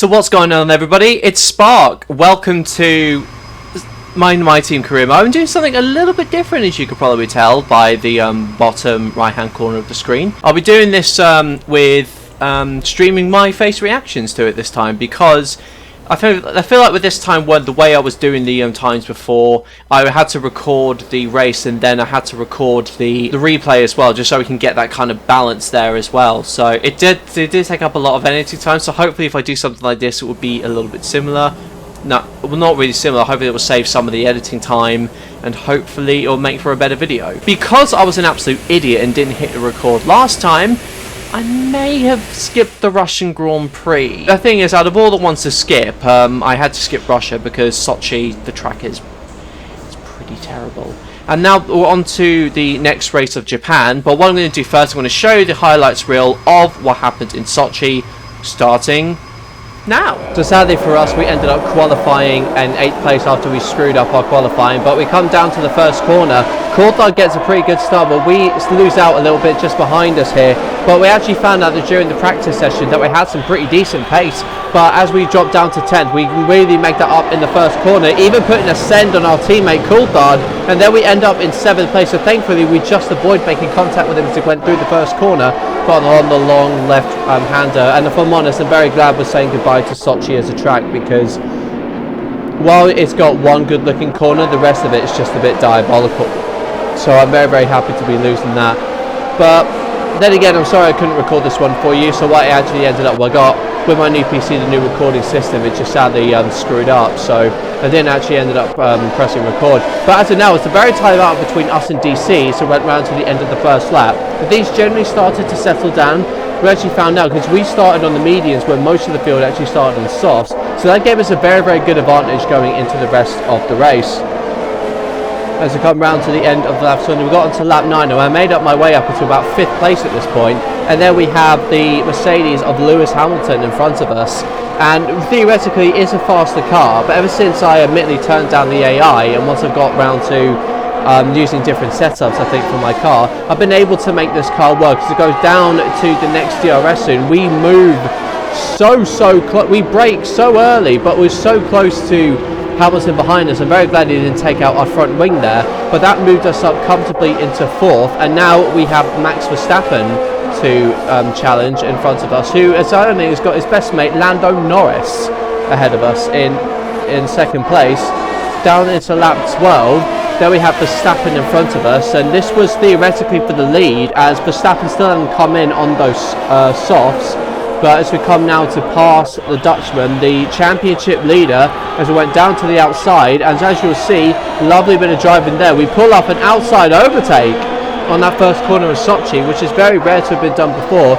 So what's going on, everybody? It's Spark. Welcome to my team career mode. I'm doing something a little bit different, as you could probably tell by the bottom right hand corner of the screen. I'll be doing this with streaming my face reactions to it this time, because I feel like with this time, the way I was doing the times before, I had to record the race and then I had to record the replay as well, just so we can get that kind of balance there as well. So it did take up a lot of editing time, so hopefully if I do something like this, it will be a little bit similar. No, well, not really similar. Hopefully it will save some of the editing time, and hopefully it will make for a better video. Because I was an absolute idiot and didn't hit the record last time, I may have skipped the Russian Grand Prix. The thing is, out of all the ones to skip, I had to skip Russia because Sochi, the track is pretty terrible. And now we're on to the next race of Japan. But what I'm going to do first, I'm going to show you the highlights reel of what happened in Sochi, starting now. So sadly for us, we ended up qualifying in 8th place after we screwed up our qualifying, but we come down to the first corner. Coulthard gets a pretty good start, but we lose out a little bit just behind us here. But we actually found out that during the practice session that we had some pretty decent pace, but as we dropped down to 10th, we really make that up in the first corner, even putting a send on our teammate Coulthard, and then we end up in 7th place. So thankfully we just avoid making contact with him as he went through the first corner, but on the long left hander. And if I'm honest, I'm very glad we're saying goodbye to Sochi as a track, because while it's got one good looking corner, the rest of it is just a bit diabolical. So I'm very, very happy to be losing that. But then again, I'm sorry I couldn't record this one for you. So what I actually ended up, I got with my new PC, the new recording system, it just sadly screwed up. So I didn't actually ended up pressing record. But as of now, it's a very tight battle between us and DC. So we went round to the end of the first lap. But these generally started to settle down. We actually found out because we started on the mediums, where most of the field actually started on softs. So that gave us a very, very good advantage going into the rest of the race. As we come round to the end of the lap, so we got onto lap 9, and I made up my way up into about 5th place at this point. And then we have the Mercedes of Lewis Hamilton in front of us, and theoretically it's a faster car, but ever since I admittedly turned down the AI, and once I've got round to using different setups, I think, for my car, I've been able to make this car work. As it goes down to the next DRS soon, we move so close, we brake so early, but we're so close to Hamilton behind us. I'm very glad he didn't take out our front wing there, but that moved us up comfortably into 4th, and now we have Max Verstappen to challenge in front of us, who, as I don't think, has got his best mate Lando Norris ahead of us in 2nd place. Down into lap 12, there we have Verstappen in front of us, and this was theoretically for the lead, as Verstappen still hadn't come in on those softs. But as we come now to pass the Dutchman, the championship leader, as we went down to the outside, and as you'll see, lovely bit of driving there. We pull up an outside overtake on that first corner of Sochi, which is very rare to have been done before.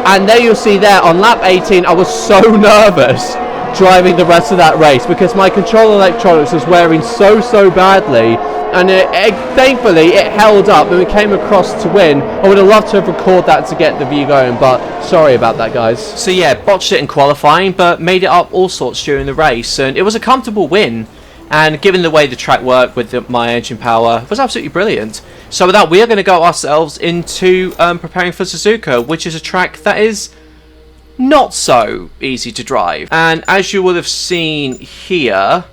And there you'll see there on lap 18, I was so nervous driving the rest of that race, because my control electronics was wearing so badly. And thankfully it held up and we came across to win. I would have loved to have recorded that to get the view going, but sorry about that, guys. So yeah, botched it in qualifying, but made it up all sorts during the race, and it was a comfortable win. And given the way the track worked with my engine power, it was absolutely brilliant. So with that, we are going to go ourselves into preparing for Suzuka, which is a track that is not so easy to drive. And as you will have seen here,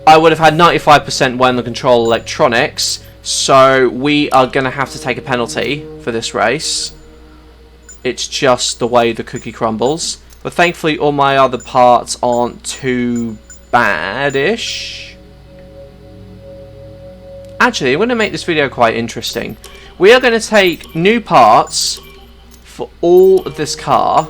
I would have had 95% when the control electronics, so we are going to have to take a penalty for this race. It's just the way the cookie crumbles. But thankfully all my other parts aren't too bad-ish. Actually, I'm going to make this video quite interesting. We are going to take new parts for all of this car,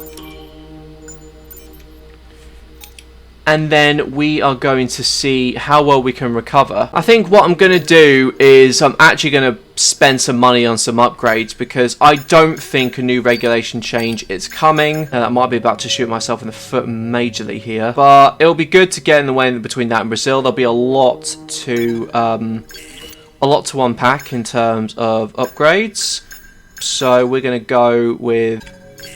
and then we are going to see how well we can recover. I think what I'm going to do is I'm actually going to spend some money on some upgrades, because I don't think a new regulation change is coming. And I might be about to shoot myself in the foot majorly here, but it'll be good to get in the way between that and Brazil. There'll be a lot to unpack in terms of upgrades. So we're going to go with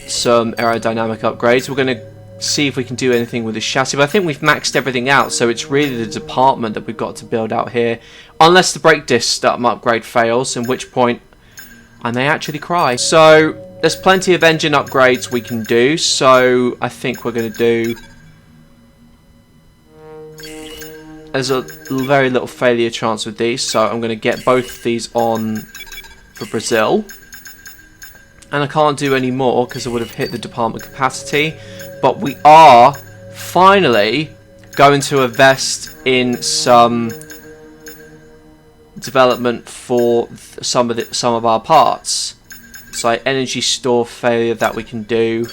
some aerodynamic upgrades. We're going to see if we can do anything with the chassis, but I think we've maxed everything out, so it's really the department that we've got to build out here, unless the brake disc upgrade fails, in which point I may actually cry. So there's plenty of engine upgrades we can do, so I think we're going to do... There's a very little failure chance with these, so I'm going to get both of these on for Brazil. And I can't do any more because I would have hit the department capacity. But we are finally going to invest in some development for some of our parts. So like energy store failure that we can do.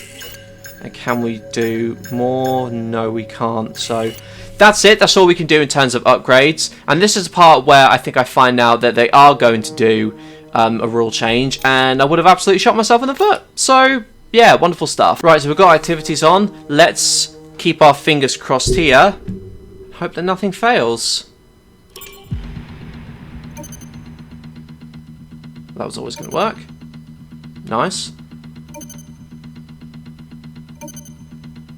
And can we do more? No, we can't. So that's it. That's all we can do in terms of upgrades. And this is the part where I think I find out that they are going to do a rule change, and I would have absolutely shot myself in the foot. So yeah, wonderful stuff. Right, so we've got activities on. Let's keep our fingers crossed here. Hope that nothing fails. That was always going to work. Nice.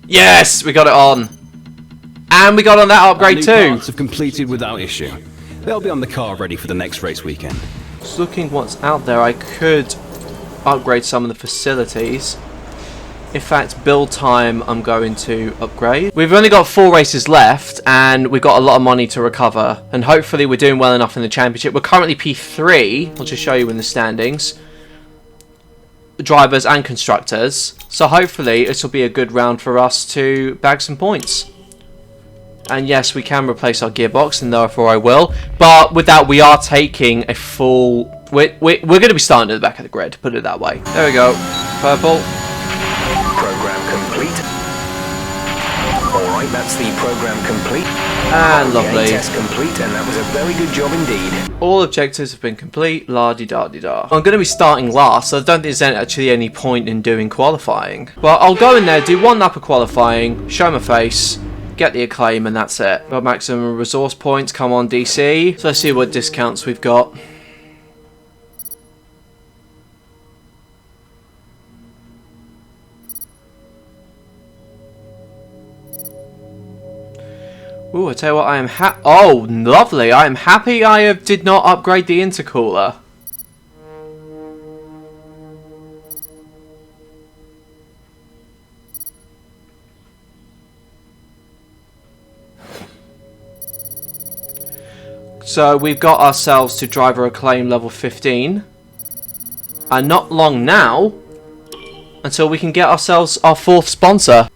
Yes, we got it on. And we got on that upgrade too. Parts have completed without issue. They'll be on the car ready for the next race weekend. Just looking what's out there, I could upgrade some of the facilities. In fact, build time I'm going to upgrade. We've only got 4 races left, and we've got a lot of money to recover. And hopefully we're doing well enough in the championship. We're currently P3. I'll just show you in the standings. Drivers and constructors. So hopefully this will be a good round for us to bag some points. And yes, we can replace our gearbox, and therefore I will. But with that, we are taking a full... We're going to be starting at the back of the grid, put it that way. There we go. Purple. Program complete. Alright, that's the program complete. And lovely. Test complete, and that was a very good job indeed. All objectives have been complete. La-di-da-di-da. I'm going to be starting last, so I don't think there's actually any point in doing qualifying. Well, I'll go in there, do 1 lap of qualifying, show my face, get the acclaim, and that's it. Got maximum resource points. Come on, DC. So let's see what discounts we've got. Ooh, I tell you what, I am oh, lovely. I am happy I did not upgrade the intercooler. So we've got ourselves to driver acclaim level 15. And not long now until we can get ourselves our 4th sponsor.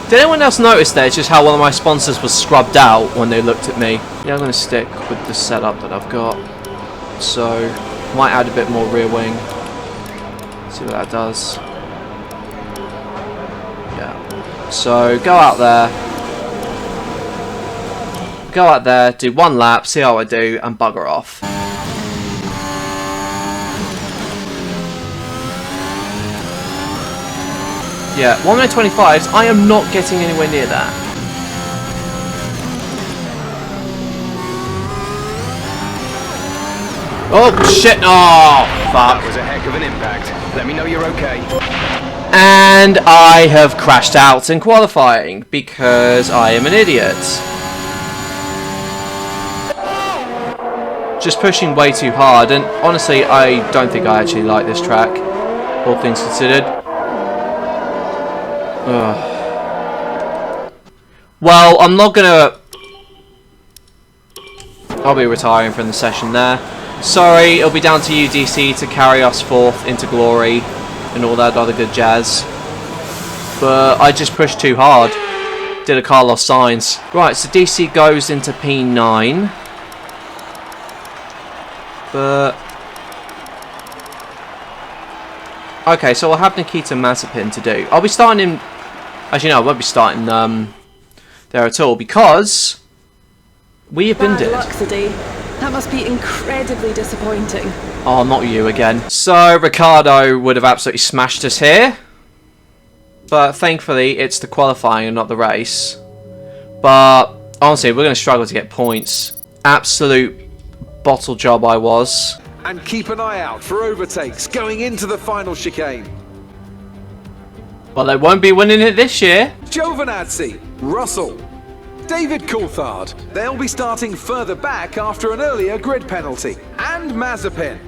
Did anyone else notice there just how one of my sponsors was scrubbed out when they looked at me? Yeah, I'm going to stick with the setup that I've got. So, might add a bit more rear wing. See what that does. Yeah. So, go out there. Go out there, do 1 lap, see how I do, and bugger off. Yeah, 1:25s, I am not getting anywhere near that. Oh, shit! Oh, fuck. That was a heck of an impact. Let me know you're okay. And I have crashed out in qualifying because I am an idiot. Just pushing way too hard, and honestly, I don't think I actually like this track, all things considered. Ugh. Well, I'm not gonna... I'll be retiring from the session there. Sorry, it'll be down to you, DC, to carry us forth into glory and all that other good jazz. But I just pushed too hard. Did a Carlos Sainz. Right, so DC goes into P9. But... okay, so I'll have Nikita Mazepin to do. I'll be starting in... actually, no, I won't be starting there at all, because we have been Bad dead. luck today. That must be incredibly disappointing. Oh, not you again. So, Ricardo would have absolutely smashed us here. But thankfully, it's the qualifying and not the race. But, honestly, we're going to struggle to get points. Absolute bottle job I was. And keep an eye out for overtakes going into the final chicane. Well, they won't be winning it this year. Giovinazzi, Russell, David Coulthard. They'll be starting further back after an earlier grid penalty. And Mazepin.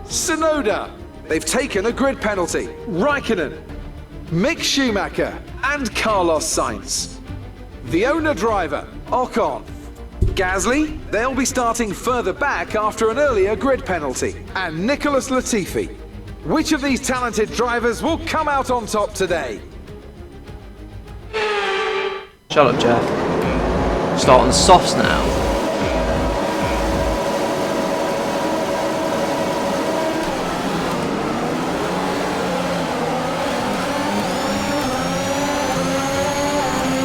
Tsunoda. They've taken a grid penalty. Raikkonen, Mick Schumacher, and Carlos Sainz. The owner driver, Ocon. Gasly, they'll be starting further back after an earlier grid penalty. And Nicholas Latifi. Which of these talented drivers will come out on top today? Shut up, Jeff. Start on the softs now.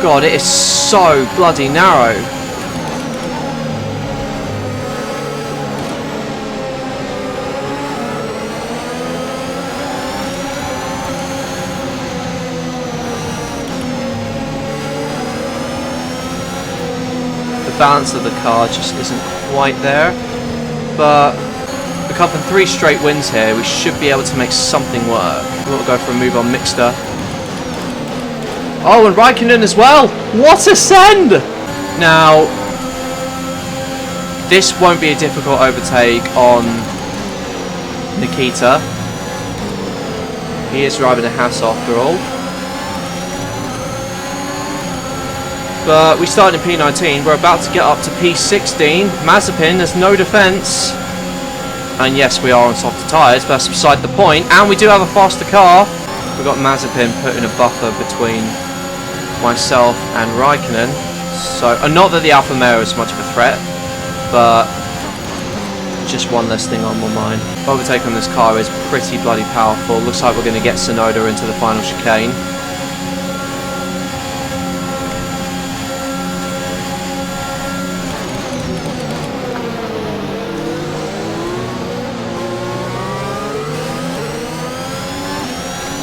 God, it is so bloody narrow. The balance of the car just isn't quite there, but we're covering 3 straight wins here. We should be able to make something work. We'll go for a move on Mixter. Oh, and Raikkonen as well. What a send! Now, this won't be a difficult overtake on Nikita. He is driving a Haas after all. But we started in P19, we're about to get up to P16. Mazepin has no defence. And yes, we are on softer tyres, but that's beside the point. And we do have a faster car. We've got Mazepin putting a buffer between myself and Raikkonen. So, not that the Alfa Romeo is much of a threat, but just one less thing on my mind. Overtake on this car is pretty bloody powerful. Looks like we're going to get Tsunoda into the final chicane.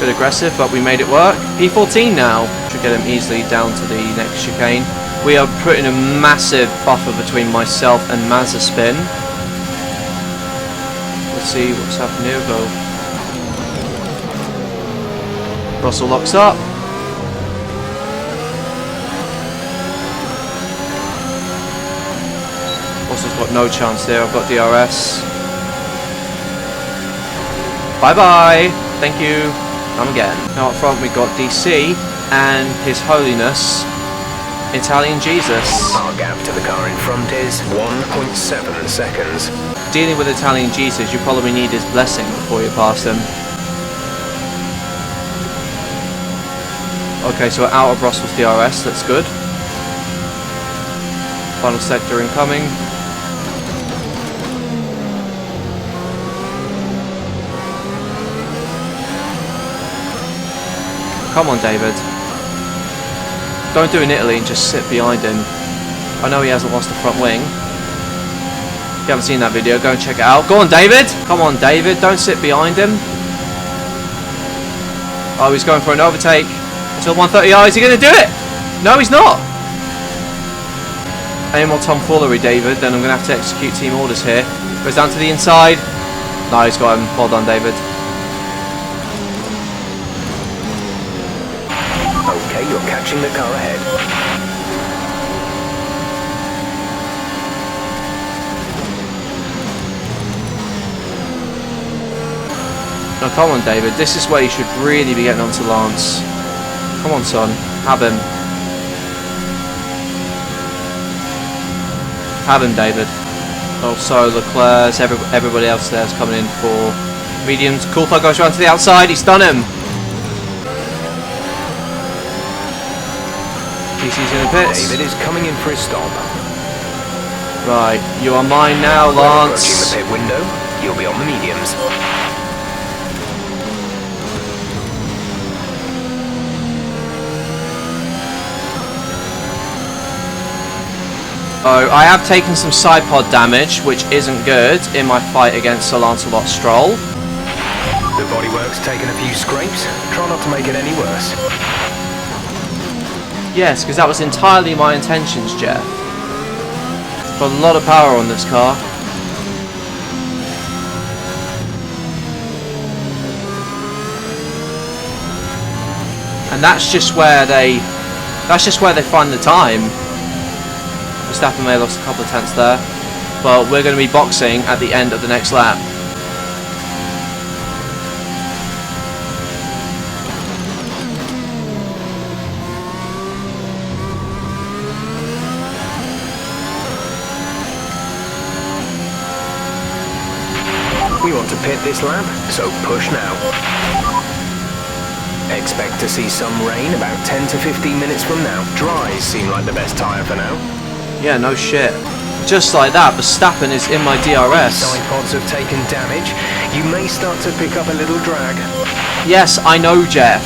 Bit aggressive, but we made it work. P14 now. Should get him easily down to the next chicane. We are putting a massive buffer between myself and Mazepin. Let's see what's happening here. Go. Russell locks up. Russell's got no chance there. I've got DRS. Bye bye. Thank you. Come again. Now up front we've got DC and His Holiness Italian Jesus. Our gap to the car in front is 1.7 seconds. Dealing with Italian Jesus, you probably need his blessing before you pass him. Okay, so we're out of Russell's DRS, that's good. Final sector incoming. Come on, David. Don't do an Italy and just sit behind him. I know he hasn't lost the front wing. If you haven't seen that video, go and check it out. Go on, David! Come on, David. Don't sit behind him. Oh, he's going for an overtake. Until 130. Oh, is he going to do it? No, he's not. Any more tomfoolery, David, then I'm going to have to execute team orders here. Goes down to the inside. No, he's got him. Well done, David. Okay, you're catching the car ahead. Now come on, David, this is where you should really be getting onto Lance. Come on, son, have him. Have him, David. Also, Leclerc, everybody else there is coming in for mediums. Coulthard goes around to the outside, he's done him. DC's in the pits. David is coming in for his stop. Right, you are mine now, Lance. Approaching the pit window, you'll be on the mediums. Oh, I have taken some side pod damage, which isn't good in my fight against Sir Lancelot Stroll. The bodywork's taken a few scrapes. Try not to make it any worse. Yes, because that was entirely my intentions, Jeff. Got a lot of power on this car. And that's just where they find the time. Verstappen may have lost a couple of tenths there, but we're going to be boxing at the end of the next lap. We want to pit this lap, so push now. Expect to see some rain about 10 to 15 minutes from now. Dries seem like the best tyre for now. Yeah, no shit. Just like that, Verstappen is in my DRS. Side pods have taken damage. You may start to pick up a little drag. Yes, I know, Jeff.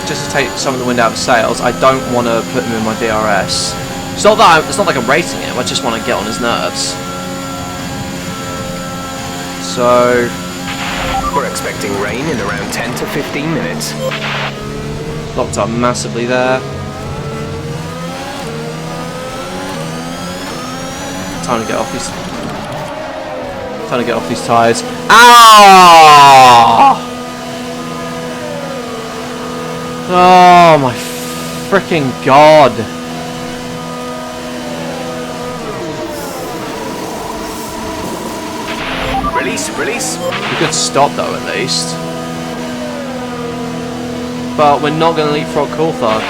Just to take some of the wind out of sails, I don't want to put him in my DRS. It's not like I'm racing him, I just want to get on his nerves. So we're expecting rain in around 10 to 15 minutes. Locked up massively there. Time to get off these tyres. Ah! Oh my freaking god. Release. We could stop though at least. But we're not going to leapfrog Coulthard.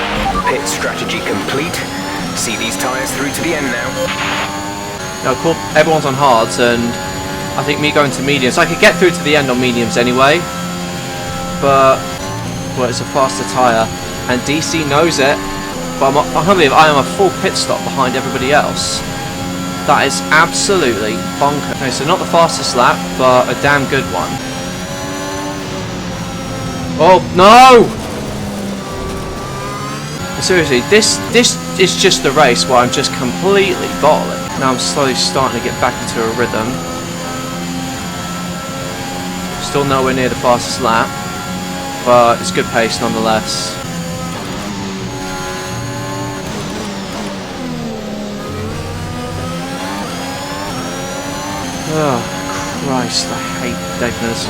Pit strategy complete. See these tyres through to the end now. Now everyone's on hards and I think me going to mediums. I could get through to the end on mediums anyway. But well, it's a faster tyre, and DC knows it, but I can't believe I am a full pit stop behind everybody else. That is absolutely bonkers. Okay, so not the fastest lap, but a damn good one. Oh, no! Seriously, this is just the race where I'm just completely bottling. Now I'm slowly starting to get back into a rhythm. Still nowhere near the fastest lap, but it's good pace nonetheless. Oh Christ, I hate Degners.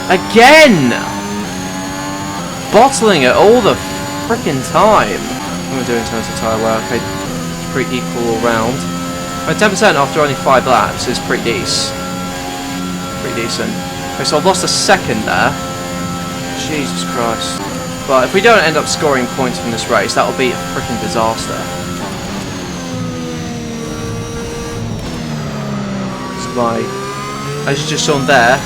Again! Bottling it all the frickin' time. What am I doing in terms of tyre wear? Okay, it's pretty equal all round. 10% after only 5 laps is pretty decent. Okay, so I've lost a second there. Jesus Christ. But if we don't end up scoring points from this race, that will be a freaking disaster. So as you just saw there,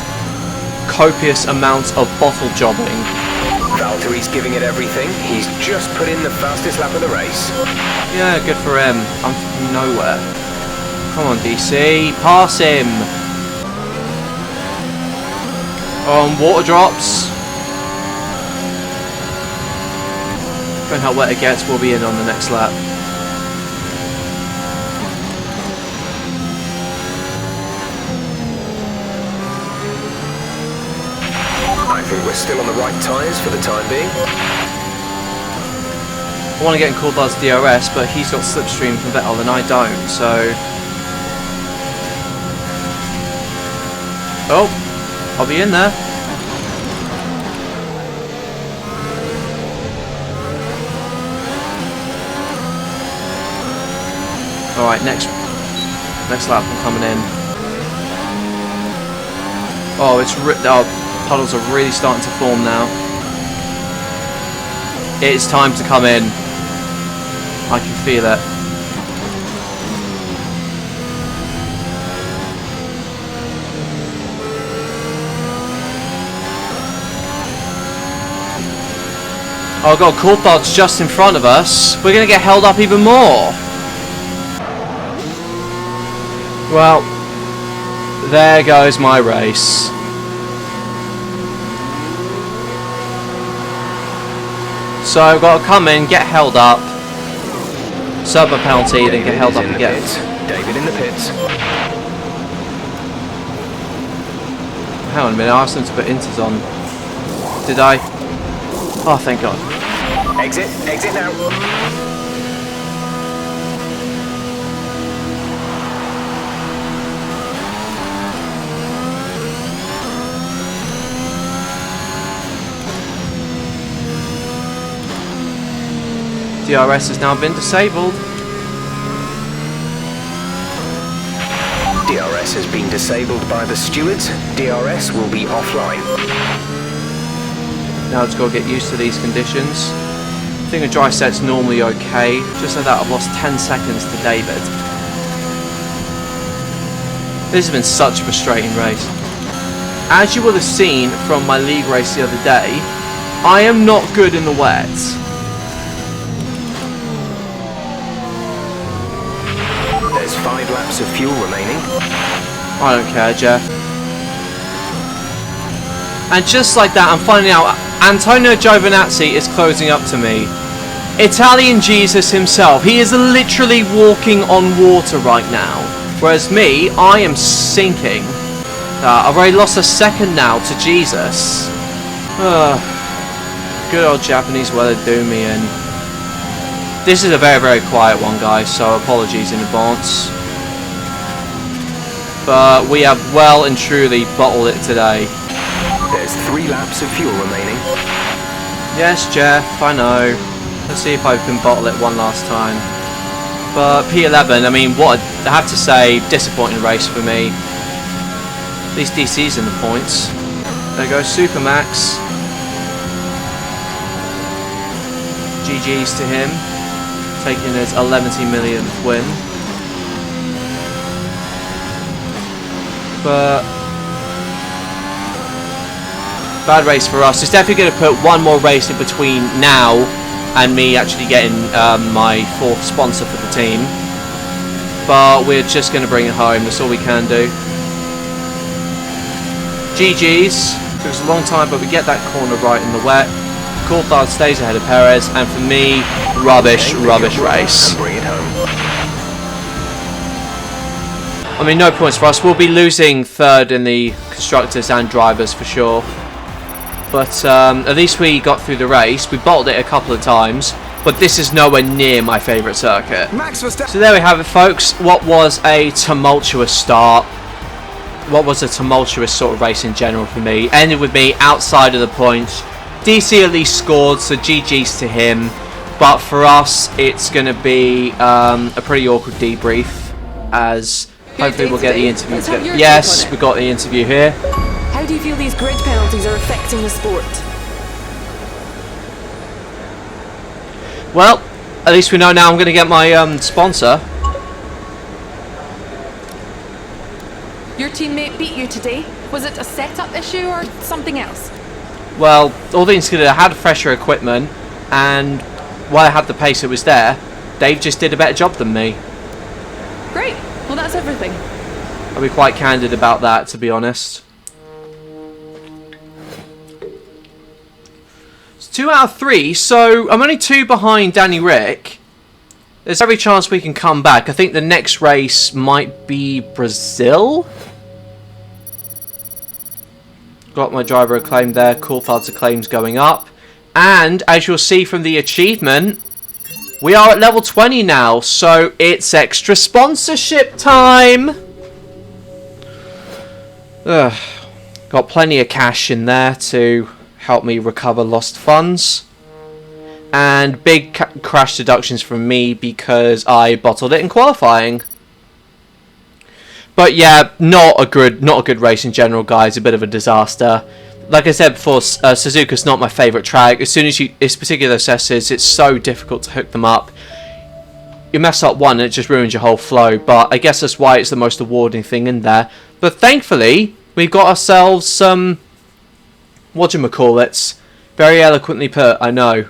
copious amounts of bottle jobbing. Valtteri's giving it everything. He's just put in the fastest lap of the race. Yeah, good for him. I'm from nowhere. Come on, DC, pass him. Water drops. Depending how wet it gets, we'll be in on the next lap. I think we're still on the right tyres for the time being. I want to get in Coulthard's DRS, but he's got slipstream from Vettel and I don't, so... Oh, I'll be in there. Alright, next lap I'm coming in. Oh, puddles are really starting to form now. It's time to come in. I can feel it. Oh god, Coulthard's just in front of us. We're going to get held up even more. Well, there goes my race. So I've got to come in, get held up, serve a penalty, then get held up again. David in the pits. Hang on a minute, I asked them to put inters on. Did I? Oh, thank God. Exit now. DRS has now been disabled. DRS has been disabled by the stewards. DRS will be offline. Now it's got to get used to these conditions. I think a dry set's normally okay. Just like that, I've lost 10 seconds to David. This has been such a frustrating race. As you will have seen from my league race the other day, I am not good in the wets. There's 5 laps of fuel remaining. I don't care, Jeff. And just like that, I'm finding out Antonio Giovinazzi is closing up to me. Italian Jesus himself. He is literally walking on water right now. Whereas me, I am sinking. I've already lost a second now to Jesus. Good old Japanese weather do me in. This is a very, very quiet one, guys, so apologies in advance. But we have well and truly bottled it today. There's 3 laps of fuel remaining. Yes, Jeff, I know. Let's see if I can bottle it one last time. But P11, I mean, what I have to say, disappointing race for me. At least DC's in the points. There goes Supermax. GG's to him, taking his 11th millionth win. But bad race for us. It's definitely going to put one more race in between now and me actually getting my 4th sponsor for the team. But we're just going to bring it home. That's all we can do. GG's. Took us a long time, but we get that corner right in the wet. Coulthard stays ahead of Perez, and for me, rubbish race. Bring it home. I mean, no points for us. We'll be losing 3rd in the constructors and drivers for sure. But at least we got through the race. We bottled it a couple of times, but this is nowhere near my favourite circuit. So there we have it, folks. What was a tumultuous start. What was a tumultuous sort of race in general for me. Ended with me outside of the points. DC at least scored, so GG's to him. But for us, it's going to be a pretty awkward debrief, as hopefully we'll get the interview. Yes, we got the interview here. How do you feel these grid penalties are affecting the sport? Well, at least we know now I'm going to get my sponsor. Your teammate beat you today. Was it a setup issue or something else? Well, all things considered, I had fresher equipment, and while I had the pace that was there, Dave just did a better job than me. Great. Well, that's everything. I'll be quite candid about that, to be honest. It's 2 out of 3, so I'm only 2 behind Danny Rick. There's every chance we can come back. I think the next race might be Brazil. Got my driver acclaim there. Coulthard's acclaim's going up. And as you'll see from the achievement, we are at level 20 now, so it's extra sponsorship time. Got plenty of cash in there to help me recover lost funds. And big crash deductions from me because I bottled it in qualifying. But yeah, not a good race in general, guys. A bit of a disaster. Like I said before, Suzuka's not my favourite track. As soon as it's particular assessors, it's so difficult to hook them up. You mess up one and it just ruins your whole flow. But I guess that's why it's the most rewarding thing in there. But thankfully, we got ourselves some, whatchamacallits. Very eloquently put, I know.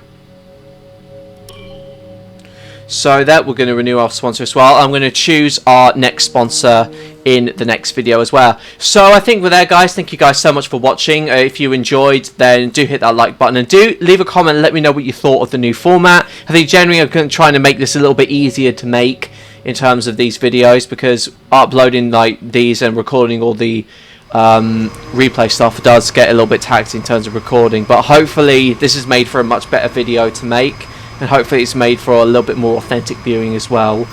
So that we're going to renew our sponsor as well. I'm going to choose our next sponsor in the next video as well. So I think we're there, guys. Thank you guys so much for watching. If you enjoyed, then do hit that like button and do leave a comment and let me know what you thought of the new format. I think generally I'm going to try to make this a little bit easier to make in terms of these videos, because uploading like these and recording all the replay stuff does get a little bit taxed in terms of recording, but hopefully this is made for a much better video to make, and hopefully it's made for a little bit more authentic viewing as well,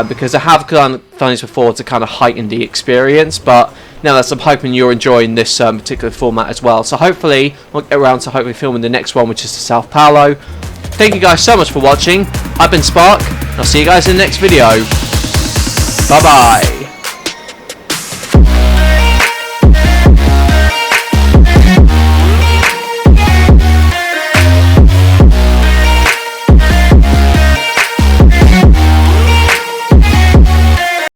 because I have done this before to kind of heighten the experience, but nevertheless I'm hoping you're enjoying this particular format as well. So hopefully we'll get around to hopefully filming the next one, which is to Sao Paulo. Thank you guys so much for watching. I've been Spark, and I'll see you guys in the next video. Bye bye.